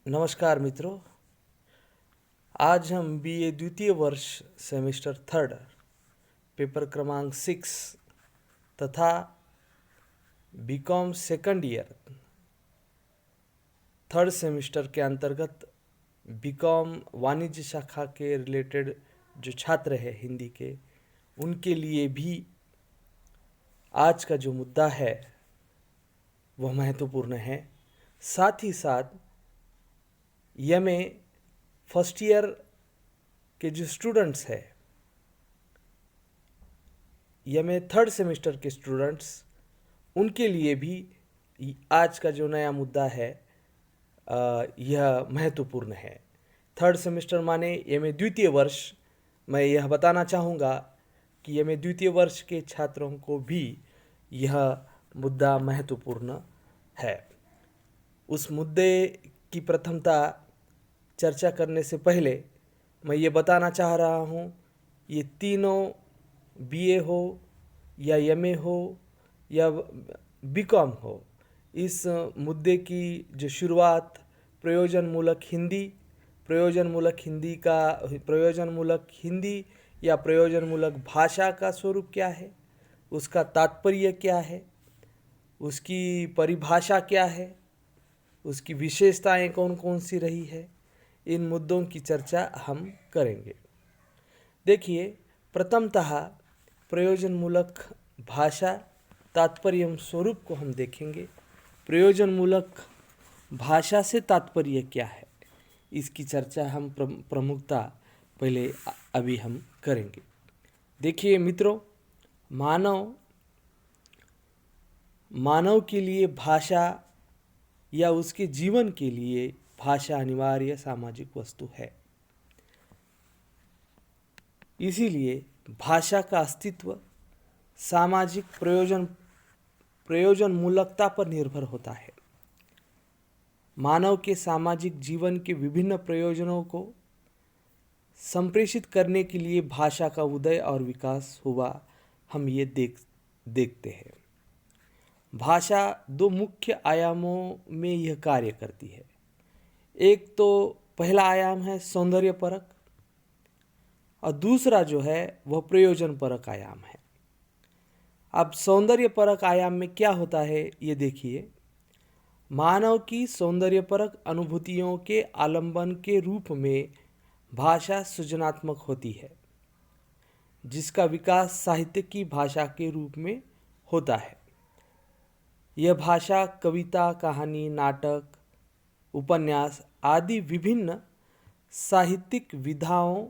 नमस्कार मित्रों। आज हम बीए द्वितीय वर्ष सेमेस्टर थर्ड पेपर क्रमांक 6 तथा BCom second year third semester के अंतर्गत बीकॉम वाणिज्य शाखा के रिलेटेड जो छात्र है हिंदी के, उनके लिए भी आज का जो मुद्दा है वह महत्वपूर्ण है। साथ ही साथ एमए फर्स्ट ईयर के जो स्टूडेंट्स हैं, एमए थर्ड सेमेस्टर के स्टूडेंट्स, उनके लिए भी आज का जो नया मुद्दा है यह महत्वपूर्ण है। थर्ड सेमेस्टर माने एमए द्वितीय वर्ष। मैं यह बताना चाहूँगा कि एमए द्वितीय वर्ष के छात्रों को भी यह मुद्दा महत्वपूर्ण है। उस मुद्दे की प्रथमता चर्चा करने से पहले मैं ये बताना चाह रहा हूँ, ये तीनों बीए हो या एमए हो या बीकॉम हो, इस मुद्दे की जो शुरुआत प्रयोजनमूलक हिंदी या प्रयोजनमूलक भाषा का स्वरूप क्या है, उसका तात्पर्य क्या है, उसकी परिभाषा क्या है, उसकी विशेषताएं कौन कौन सी रही है, इन मुद्दों की चर्चा हम करेंगे। देखिए, प्रथमतः प्रयोजनमूलक भाषा तात्पर्य स्वरूप को हम देखेंगे। प्रयोजनमूलक भाषा से तात्पर्य क्या है, इसकी चर्चा हम प्रमुखता पहले अभी हम करेंगे। देखिए मित्रों, मानव के लिए भाषा या उसके जीवन के लिए भाषा अनिवार्य सामाजिक वस्तु है। इसीलिए भाषा का अस्तित्व सामाजिक प्रयोजनमूलकता पर निर्भर होता है। मानव के सामाजिक जीवन के विभिन्न प्रयोजनों को संप्रेषित करने के लिए भाषा का उदय और विकास हुआ, हम ये देखते हैं। भाषा दो मुख्य आयामों में यह कार्य करती है। एक तो पहला आयाम है सौंदर्य परक और दूसरा जो है वह प्रयोजन परक आयाम है। अब सौंदर्य परक आयाम में क्या होता है ये देखिए। मानव की सौंदर्य परक अनुभूतियों के आलंबन के रूप में भाषा सृजनात्मक होती है, जिसका विकास साहित्य की भाषा के रूप में होता है। यह भाषा कविता, कहानी, नाटक, उपन्यास आदि विभिन्न साहित्यिक विधाओं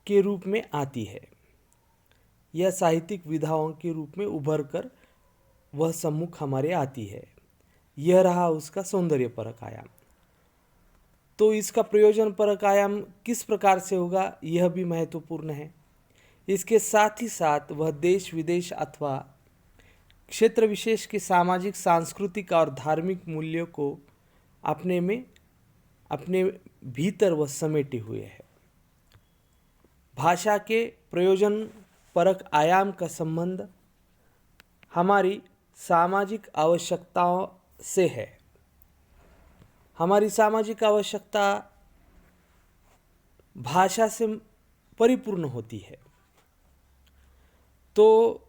के रूप में आती है। यह साहित्यिक विधाओं के रूप में उभर कर वह सम्मुख हमारे आती है। यह रहा उसका सौंदर्य परक आयाम। तो इसका प्रयोजन परक आयाम किस प्रकार से होगा, यह भी महत्वपूर्ण है। इसके साथ ही साथ वह देश विदेश अथवा क्षेत्र विशेष के सामाजिक, सांस्कृतिक और धार्मिक मूल्यों को अपने भीतर वह समेटे हुए है। भाषा के प्रयोजन परक आयाम का संबंध हमारी सामाजिक आवश्यकताओं से है। हमारी सामाजिक आवश्यकता भाषा से परिपूर्ण होती है। तो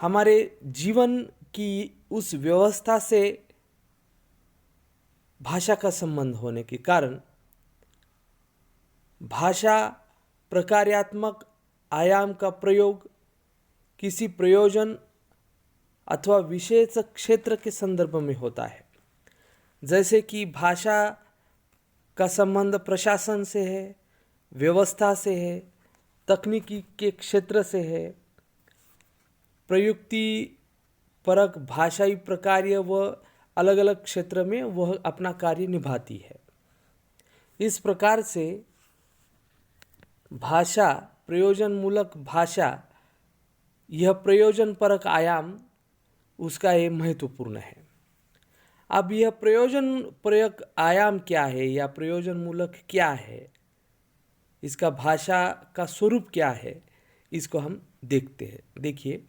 हमारे जीवन की उस व्यवस्था से भाषा का संबंध होने के कारण भाषा प्रकार्यात्मक आयाम का प्रयोग किसी प्रयोजन अथवा विशेष क्षेत्र के संदर्भ में होता है। जैसे कि भाषा का संबंध प्रशासन से है, व्यवस्था से है, तकनीकी के क्षेत्र से है। प्रयुक्ति परक भाषाई प्रकार्य व अलग अलग क्षेत्र में वह अपना कार्य निभाती है। इस प्रकार से भाषा, प्रयोजनमूलक भाषा, यह प्रयोजन परक आयाम उसका ये महत्वपूर्ण है। अब यह प्रयोजन परक आयाम क्या है या प्रयोजनमूलक क्या है, इसका भाषा का स्वरूप क्या है, इसको हम देखते हैं। देखिए,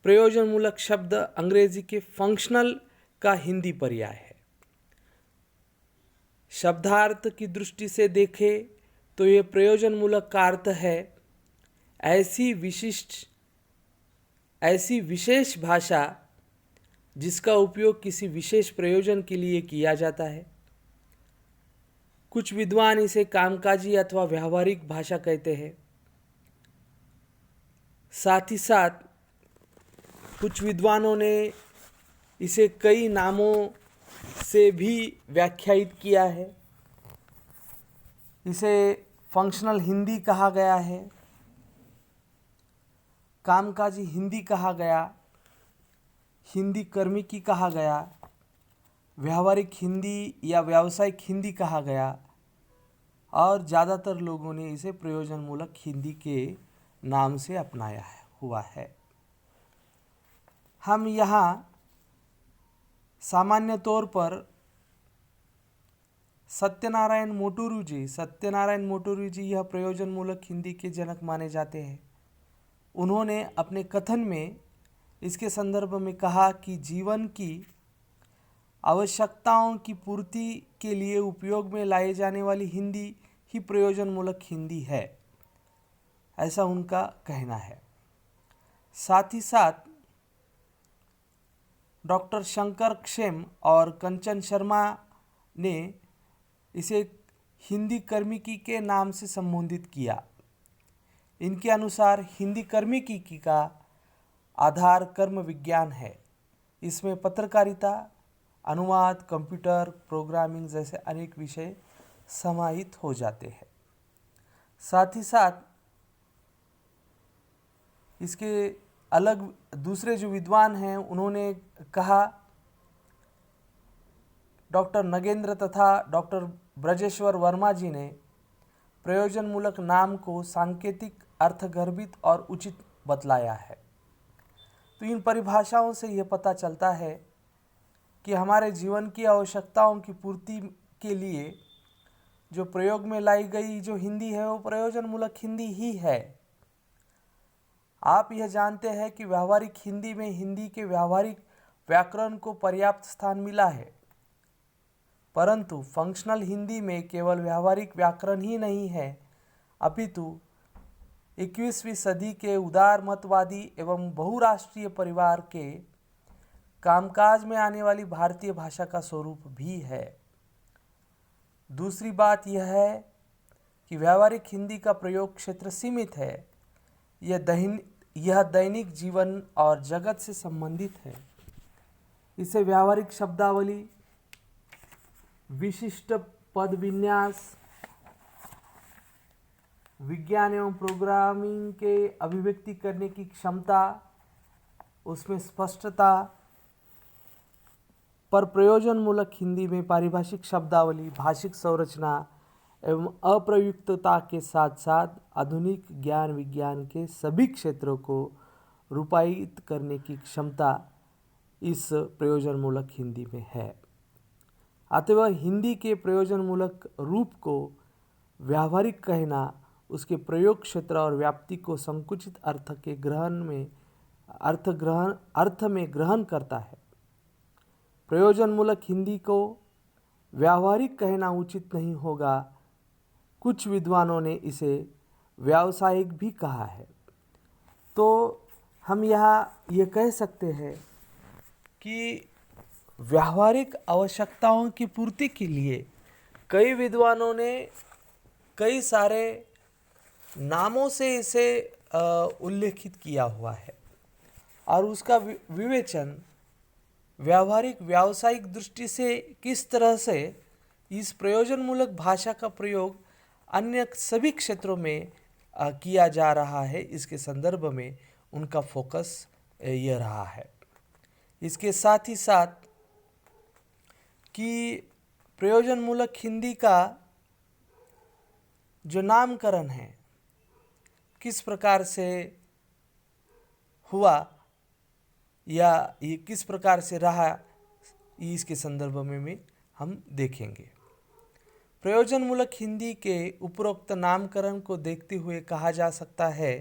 प्रयोजनमूलक शब्द अंग्रेजी के फंक्शनल का हिंदी पर्याय है। शब्दार्थ की दृष्टि से देखें तो ये प्रयोजनमूलक का अर्थ है ऐसी विशेष भाषा जिसका उपयोग किसी विशेष प्रयोजन के लिए किया जाता है। कुछ विद्वान इसे कामकाजी अथवा व्यावहारिक भाषा कहते हैं। साथ ही साथ कुछ विद्वानों ने इसे कई नामों से भी व्याख्यायित किया है। इसे फंक्शनल हिंदी कहा गया है, कामकाजी हिंदी कहा गया, हिंदी कर्मिकी कहा गया, व्यावहारिक हिंदी या व्यावसायिक हिंदी कहा गया और ज़्यादातर लोगों ने इसे प्रयोजनमूलक हिंदी के नाम से अपनाया हुआ है। हम यहाँ सामान्य तौर पर सत्यनारायण मोटूरू जी यह प्रयोजनमूलक हिंदी के जनक माने जाते हैं। उन्होंने अपने कथन में इसके संदर्भ में कहा कि जीवन की आवश्यकताओं की पूर्ति के लिए उपयोग में लाई जाने वाली हिंदी ही प्रयोजनमूलक हिंदी है, ऐसा उनका कहना है। साथ ही साथ डॉक्टर शंकर क्षेम और कंचन शर्मा ने इसे हिंदी कर्मिकी के नाम से संबोधित किया। इनके अनुसार हिंदी कर्मिकी का आधार कर्म विज्ञान है। इसमें पत्रकारिता, अनुवाद, कंप्यूटर प्रोग्रामिंग जैसे अनेक विषय समाहित हो जाते हैं। साथ ही साथ इसके अलग दूसरे जो विद्वान हैं उन्होंने कहा, डॉक्टर नगेंद्र तथा डॉक्टर ब्रजेश्वर वर्मा जी ने प्रयोजनमूलक नाम को सांकेतिक, अर्थगर्भित और उचित बतलाया है। तो इन परिभाषाओं से यह पता चलता है कि हमारे जीवन की आवश्यकताओं की पूर्ति के लिए जो प्रयोग में लाई गई जो हिंदी है वो प्रयोजनमूलक हिंदी ही है। आप यह जानते हैं कि व्यावहारिक हिंदी में हिंदी के व्यावहारिक व्याकरण को पर्याप्त स्थान मिला है, परंतु फंक्शनल हिंदी में केवल व्यावहारिक व्याकरण ही नहीं है, अपितु 21वीं सदी के उदार मतवादी एवं बहुराष्ट्रीय परिवार के कामकाज में आने वाली भारतीय भाषा का स्वरूप भी है। दूसरी बात यह है कि व्यावहारिक हिंदी का प्रयोग क्षेत्र सीमित है। यह दैनिक जीवन और जगत से संबंधित है। इसे व्यावहारिक शब्दावली, विशिष्ट पद विन्यास, विज्ञान एवं प्रोग्रामिंग के अभिव्यक्ति करने की क्षमता, उसमें स्पष्टता पर प्रयोजनमूलक हिंदी में पारिभाषिक शब्दावली, भाषिक संरचना एवं अप्रयुक्तता के साथ साथ आधुनिक ज्ञान विज्ञान के सभी क्षेत्रों को रूपायित करने की क्षमता इस प्रयोजनमूलक हिंदी में है। अतः हिंदी के प्रयोजनमूलक रूप को व्यावहारिक कहना उसके प्रयोग क्षेत्र और व्याप्ति को संकुचित अर्थ में ग्रहण करता है। प्रयोजनमूलक हिंदी को व्यावहारिक कहना उचित नहीं होगा। कुछ विद्वानों ने इसे व्यावसायिक भी कहा है। तो हम यहाँ ये कह सकते हैं कि व्यावहारिक आवश्यकताओं की पूर्ति के लिए कई विद्वानों ने कई सारे नामों से इसे उल्लेखित किया हुआ है और उसका विवेचन व्यावहारिक व्यावसायिक दृष्टि से किस तरह से इस प्रयोजनमूलक भाषा का प्रयोग अन्य सभी क्षेत्रों में किया जा रहा है, इसके संदर्भ में उनका फोकस यह रहा है। इसके साथ ही साथ कि प्रयोजनमूलक हिंदी का जो नामकरण है किस प्रकार से हुआ या ये किस प्रकार से रहा, इसके संदर्भ में हम देखेंगे। प्रयोजनमूलक हिंदी के उपरोक्त नामकरण को देखते हुए कहा जा सकता है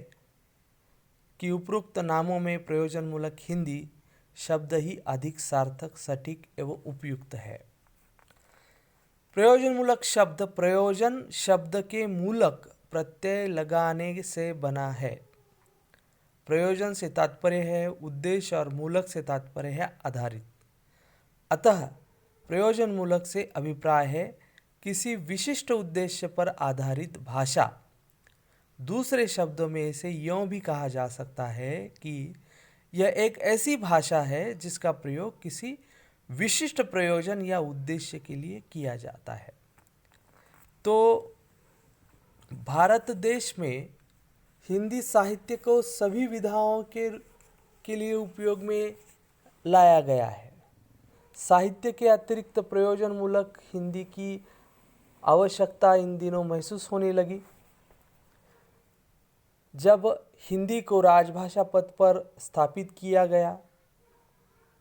कि उपरोक्त नामों में प्रयोजनमूलक हिंदी शब्द ही अधिक सार्थक, सटीक एवं उपयुक्त है। प्रयोजनमूलक शब्द प्रयोजन शब्द के मूलक प्रत्यय लगाने से बना है। प्रयोजन से तात्पर्य है उद्देश्य और मूलक से तात्पर्य है आधारित। अतः प्रयोजन मूलक से अभिप्राय है किसी विशिष्ट उद्देश्य पर आधारित भाषा। दूसरे शब्दों में इसे यूँ भी कहा जा सकता है कि यह एक ऐसी भाषा है जिसका प्रयोग किसी विशिष्ट प्रयोजन या उद्देश्य के लिए किया जाता है। तो भारत देश में हिंदी साहित्य को सभी विधाओं के लिए उपयोग में लाया गया है। साहित्य के अतिरिक्त प्रयोजनमूलक हिंदी की आवश्यकता इन दिनों महसूस होने लगी। जब हिंदी को राजभाषा पद पर स्थापित किया गया,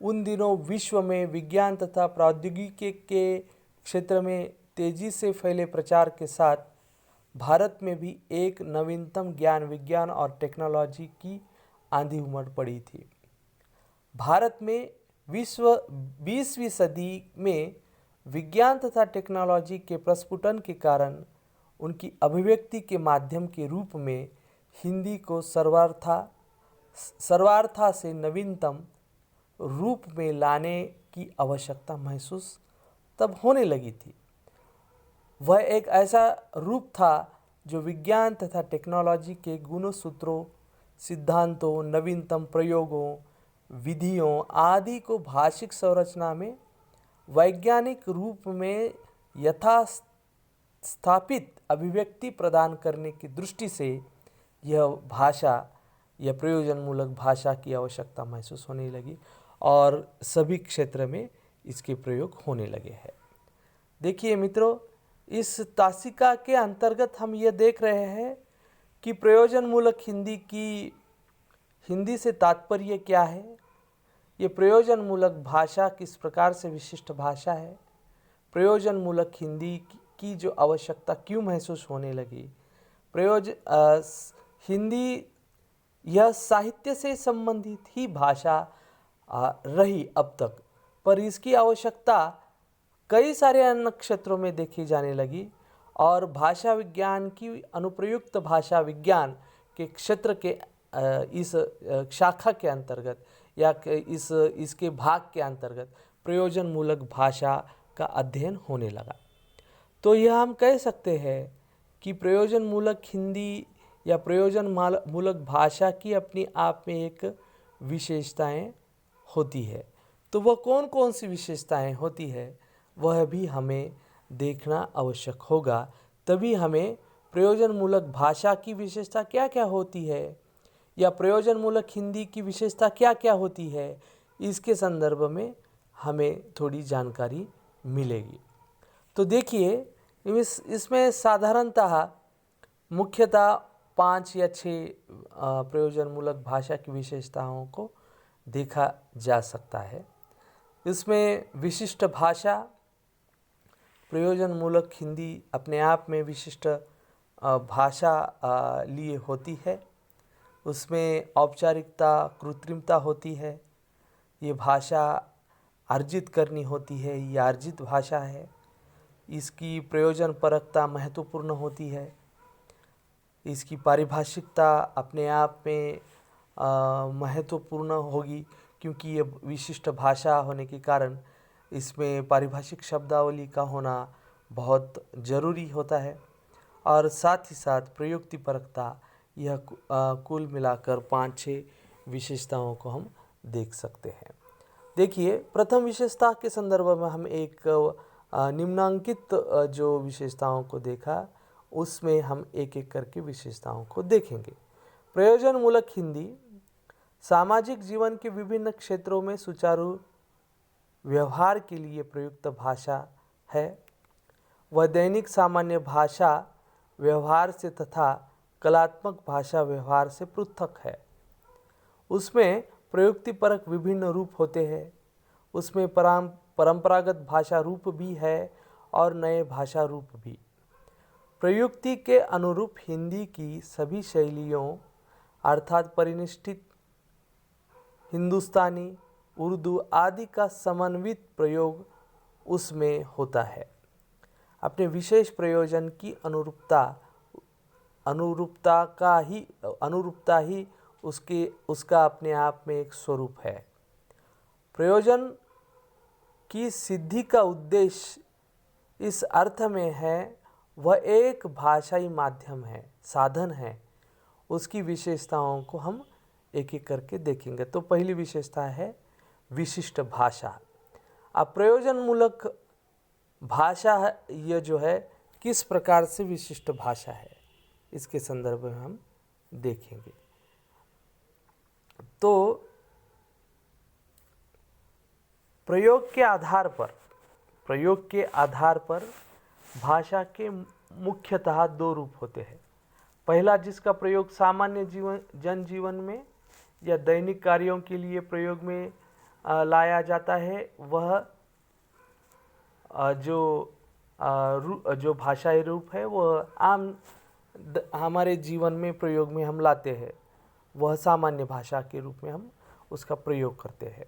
उन दिनों विश्व में विज्ञान तथा प्रौद्योगिकी के क्षेत्र में तेजी से फैले प्रचार के साथ भारत में भी एक नवीनतम ज्ञान विज्ञान और टेक्नोलॉजी की आंधी उमड़ पड़ी थी। भारत में 20वीं सदी में विज्ञान तथा टेक्नोलॉजी के प्रस्फुटन के कारण उनकी अभिव्यक्ति के माध्यम के रूप में हिंदी को सर्वार्था से नवीनतम रूप में लाने की आवश्यकता महसूस तब होने लगी थी। वह एक ऐसा रूप था जो विज्ञान तथा टेक्नोलॉजी के गुणों सूत्रों सिद्धांतों नवीनतम प्रयोगों विधियों आदि को भाषिक संरचना में वैज्ञानिक रूप में यथास्थापित अभिव्यक्ति प्रदान करने की दृष्टि से यह भाषा या प्रयोजनमूलक भाषा की आवश्यकता महसूस होने लगी और सभी क्षेत्र में इसके प्रयोग होने लगे हैं। देखिए मित्रों, इस तासिका के अंतर्गत हम ये देख रहे हैं कि प्रयोजनमूलक हिंदी से तात्पर्य क्या है, ये प्रयोजनमूलक भाषा किस प्रकार से विशिष्ट भाषा है, प्रयोजनमूलक हिंदी की जो आवश्यकता क्यों महसूस होने लगी, हिंदी यह साहित्य से संबंधित ही भाषा रही अब तक, पर इसकी आवश्यकता कई सारे अन्य क्षेत्रों में देखी जाने लगी और भाषा विज्ञान की अनुप्रयुक्त भाषा विज्ञान के क्षेत्र के इस शाखा के अंतर्गत या इसके भाग के अंतर्गत प्रयोजनमूलक भाषा का अध्ययन होने लगा। तो यह हम कह सकते हैं कि प्रयोजनमूलक हिंदी या प्रयोजनमूलक भाषा की अपनी आप में एक विशेषताएं होती है। तो वह कौन कौन सी विशेषताएं होती है वह भी हमें देखना आवश्यक होगा, तभी हमें प्रयोजनमूलक भाषा की विशेषता क्या क्या होती है या प्रयोजनमूलक हिंदी की विशेषता क्या क्या होती है, इसके संदर्भ में हमें थोड़ी जानकारी मिलेगी। तो देखिए, इसमें साधारणतः मुख्यतः 5 या 6 प्रयोजनमूलक भाषा की विशेषताओं को देखा जा सकता है। इसमें विशिष्ट भाषा, प्रयोजनमूलक हिंदी अपने आप में विशिष्ट भाषा लिए होती है। उसमें औपचारिकता कृत्रिमता होती है। ये भाषा अर्जित करनी होती है, ये अर्जित भाषा है। इसकी प्रयोजन परकता महत्वपूर्ण होती है। इसकी पारिभाषिकता अपने आप में महत्वपूर्ण होगी, क्योंकि ये विशिष्ट भाषा होने के कारण इसमें पारिभाषिक शब्दावली का होना बहुत ज़रूरी होता है। और साथ ही साथ प्रयुक्तिपरकता, यह कुल मिलाकर 5-6 विशेषताओं को हम देख सकते हैं। देखिए, प्रथम विशेषता के संदर्भ में हम एक निम्नांकित जो विशेषताओं को देखा, उसमें हम एक एक करके विशेषताओं को देखेंगे। प्रयोजनमूलक हिंदी सामाजिक जीवन के विभिन्न क्षेत्रों में सुचारू व्यवहार के लिए प्रयुक्त भाषा है। वह दैनिक सामान्य भाषा व्यवहार से तथा कलात्मक भाषा व्यवहार से पृथक है। उसमें प्रयुक्तिपरक विभिन्न रूप होते हैं। उसमें परंपरागत भाषा रूप भी है और नए भाषा रूप भी। प्रयुक्ति के अनुरूप हिंदी की सभी शैलियों अर्थात परिनिष्ठित, हिंदुस्तानी, उर्दू आदि का समन्वित प्रयोग उसमें होता है। अपने विशेष प्रयोजन की अनुरूपता ही उसका अपने आप में एक स्वरूप है। प्रयोजन की सिद्धि का उद्देश्य इस अर्थ में है वह एक भाषाई माध्यम है, साधन है। उसकी विशेषताओं को हम एक एक करके देखेंगे। तो पहली विशेषता है विशिष्ट भाषा। अब प्रयोजन मूलक भाषा यह जो है किस प्रकार से विशिष्ट भाषा है, इसके संदर्भ में हम देखेंगे। तो प्रयोग के आधार पर भाषा के मुख्यतः दो रूप होते हैं। पहला, जिसका प्रयोग सामान्य जनजीवन में या दैनिक कार्यों के लिए प्रयोग में लाया जाता है, वह जो भाषाई रूप है वह आम हमारे जीवन में प्रयोग में हम लाते हैं, वह सामान्य भाषा के रूप में हम उसका प्रयोग करते हैं।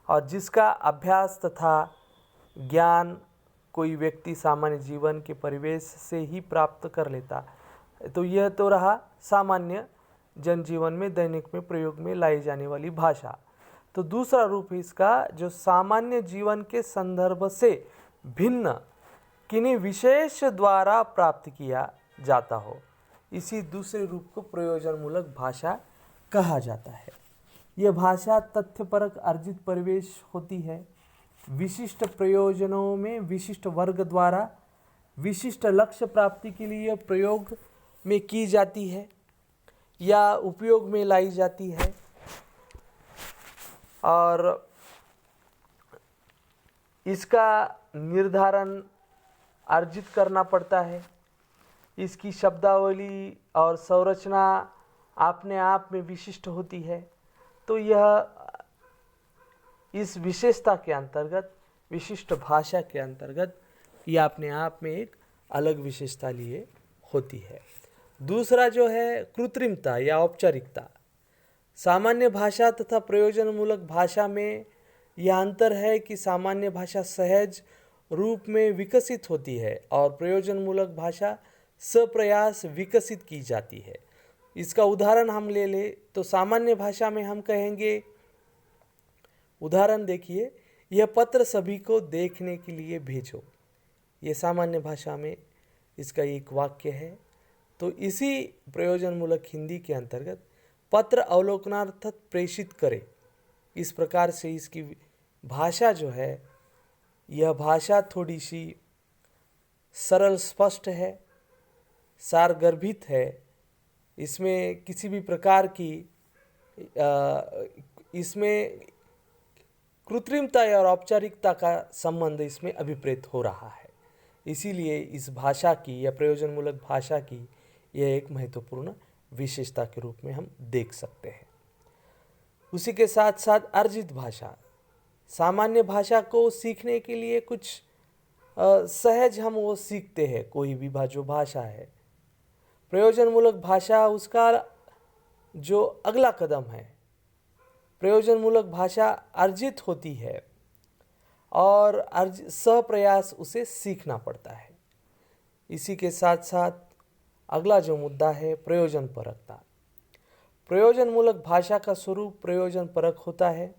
और जिसका अभ्यास तथा ज्ञान कोई व्यक्ति सामान्य जीवन के परिवेश से ही प्राप्त कर लेता, तो यह तो रहा सामान्य जनजीवन में दैनिक में प्रयोग में लाई जाने वाली भाषा। तो दूसरा रूप इसका जो सामान्य जीवन के संदर्भ से भिन्न किन्हीं विशेष द्वारा प्राप्त किया जाता हो, इसी दूसरे रूप को प्रयोजन मूलक भाषा कहा जाता है। यह भाषा तथ्यपरक अर्जित परिवेश होती है। विशिष्ट प्रयोजनों में विशिष्ट वर्ग द्वारा विशिष्ट लक्ष्य प्राप्ति के लिए प्रयोग में की जाती है या उपयोग में लाई जाती है, और इसका निर्धारण अर्जित करना पड़ता है। इसकी शब्दावली और संरचना अपने आप में विशिष्ट होती है। तो यह इस विशेषता के अंतर्गत, विशिष्ट भाषा के अंतर्गत, यह अपने आप में एक अलग विशेषता लिए होती है। दूसरा जो है कृत्रिमता या औपचारिकता। सामान्य भाषा तथा प्रयोजन मूलक भाषा में यह अंतर है कि सामान्य भाषा सहज रूप में विकसित होती है और प्रयोजन मूलक भाषा सप्रयास विकसित की जाती है। इसका उदाहरण हम ले ले तो सामान्य भाषा में हम कहेंगे, उदाहरण देखिए, यह पत्र सभी को देखने के लिए भेजो। ये सामान्य भाषा में इसका एक वाक्य है। तो इसी प्रयोजन मूलक हिंदी के अंतर्गत पत्र अवलोकनार्थ प्रेषित करे, इस प्रकार से इसकी भाषा जो है, यह भाषा थोड़ी सी सरल स्पष्ट है, सारगर्भित है। इसमें किसी भी प्रकार की इसमें कृत्रिमता और औपचारिकता का संबंध इसमें अभिप्रेत हो रहा है। इसीलिए इस भाषा की या प्रयोजन मूलक भाषा की यह एक महत्वपूर्ण विशेषता के रूप में हम देख सकते हैं। उसी के साथ साथ अर्जित भाषा। सामान्य भाषा को सीखने के लिए कुछ सहज हम वो सीखते हैं, कोई भी जो भाषा है। प्रयोजन मूलक भाषा उसका जो अगला कदम है, प्रयोजन मूलक भाषा अर्जित होती है और सप्रयास उसे सीखना पड़ता है। इसी के साथ साथ अगला जो मुद्दा है प्रयोजन परकता। प्रयोजन मूलक भाषा का स्वरूप प्रयोजन परक होता है।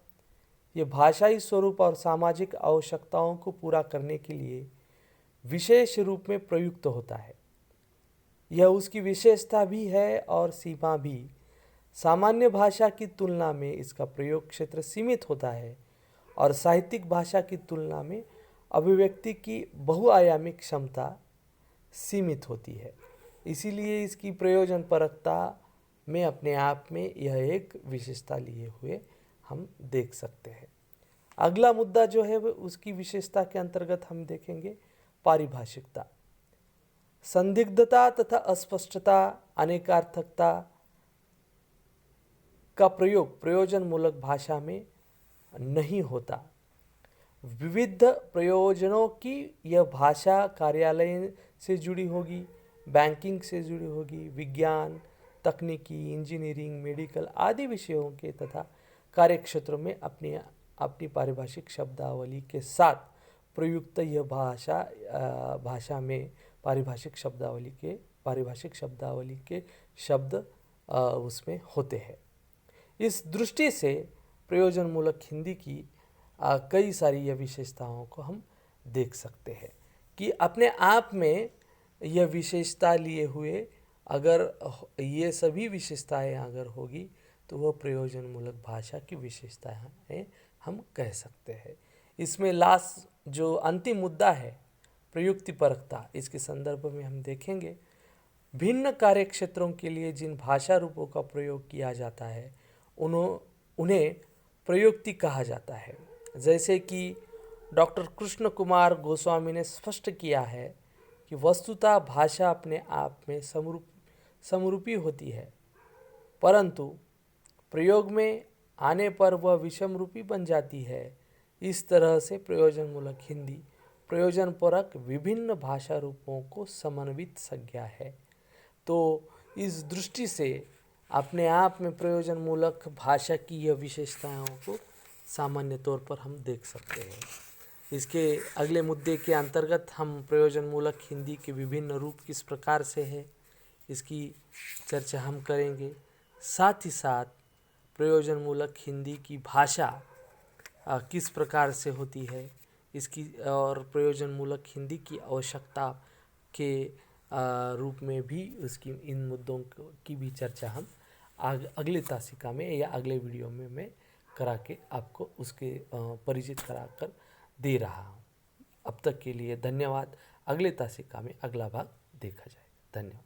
ये भाषाई स्वरूप और सामाजिक आवश्यकताओं को पूरा करने के लिए विशेष रूप में प्रयुक्त होता है। यह उसकी विशेषता भी है और सीमा भी। सामान्य भाषा की तुलना में इसका प्रयोग क्षेत्र सीमित होता है और साहित्यिक भाषा की तुलना में अभिव्यक्ति की बहुआयामिक क्षमता सीमित होती है। इसीलिए इसकी प्रयोजन परकता में अपने आप में यह एक विशेषता लिए हुए हम देख सकते हैं। अगला मुद्दा जो है वो उसकी विशेषता के अंतर्गत हम देखेंगे पारिभाषिकता। संदिग्धता तथा अस्पष्टता, अनेकार्थकता का प्रयोग प्रयोजन मूलक भाषा में नहीं होता। विविध प्रयोजनों की यह भाषा कार्यालय से जुड़ी होगी, बैंकिंग से जुड़ी होगी, विज्ञान, तकनीकी, इंजीनियरिंग, मेडिकल आदि विषयों के तथा कार्यक्षेत्रों में अपनी पारिभाषिक शब्दावली के साथ प्रयुक्त यह भाषा में पारिभाषिक शब्दावली के शब्द उसमें होते हैं। इस दृष्टि से प्रयोजनमूलक हिंदी की कई सारी यह विशेषताओं को हम देख सकते हैं कि अपने आप में यह विशेषता लिए हुए अगर ये सभी विशेषताएं अगर होगी तो वह प्रयोजनमूलक भाषा की विशेषताएं हम कह सकते हैं। इसमें लास्ट जो अंतिम मुद्दा है प्रयुक्तिपरकता, इसके संदर्भ में हम देखेंगे भिन्न कार्य क्षेत्रों के लिए जिन भाषा रूपों का प्रयोग किया जाता है उन्हें प्रयुक्ति कहा जाता है। जैसे कि डॉक्टर कृष्ण कुमार गोस्वामी ने स्पष्ट किया है कि वस्तुतः भाषा अपने आप में समरूपी होती है, परंतु प्रयोग में आने पर वह विषमरूपी बन जाती है। इस तरह से प्रयोजनमूलक हिंदी प्रयोजनपरक विभिन्न भाषा रूपों को समन्वित संज्ञा है। तो इस दृष्टि से अपने आप में प्रयोजनमूलक भाषा की यह विशेषताओं को सामान्य तौर पर हम देख सकते हैं। इसके अगले मुद्दे के अंतर्गत हम प्रयोजनमूलक हिंदी के विभिन्न रूप किस प्रकार से है इसकी चर्चा हम करेंगे। साथ ही साथ प्रयोजनमूलक हिंदी की भाषा किस प्रकार से होती है इसकी और प्रयोजनमूलक हिंदी की आवश्यकता के रूप में भी उसकी इन मुद्दों की भी चर्चा हम अगले तासिका में या अगले वीडियो में मैं करा के आपको उसके परिचित करा कर दे रहा हूँ। अब तक के लिए धन्यवाद। अगले तासिका में अगला भाग देखा जाए। धन्यवाद।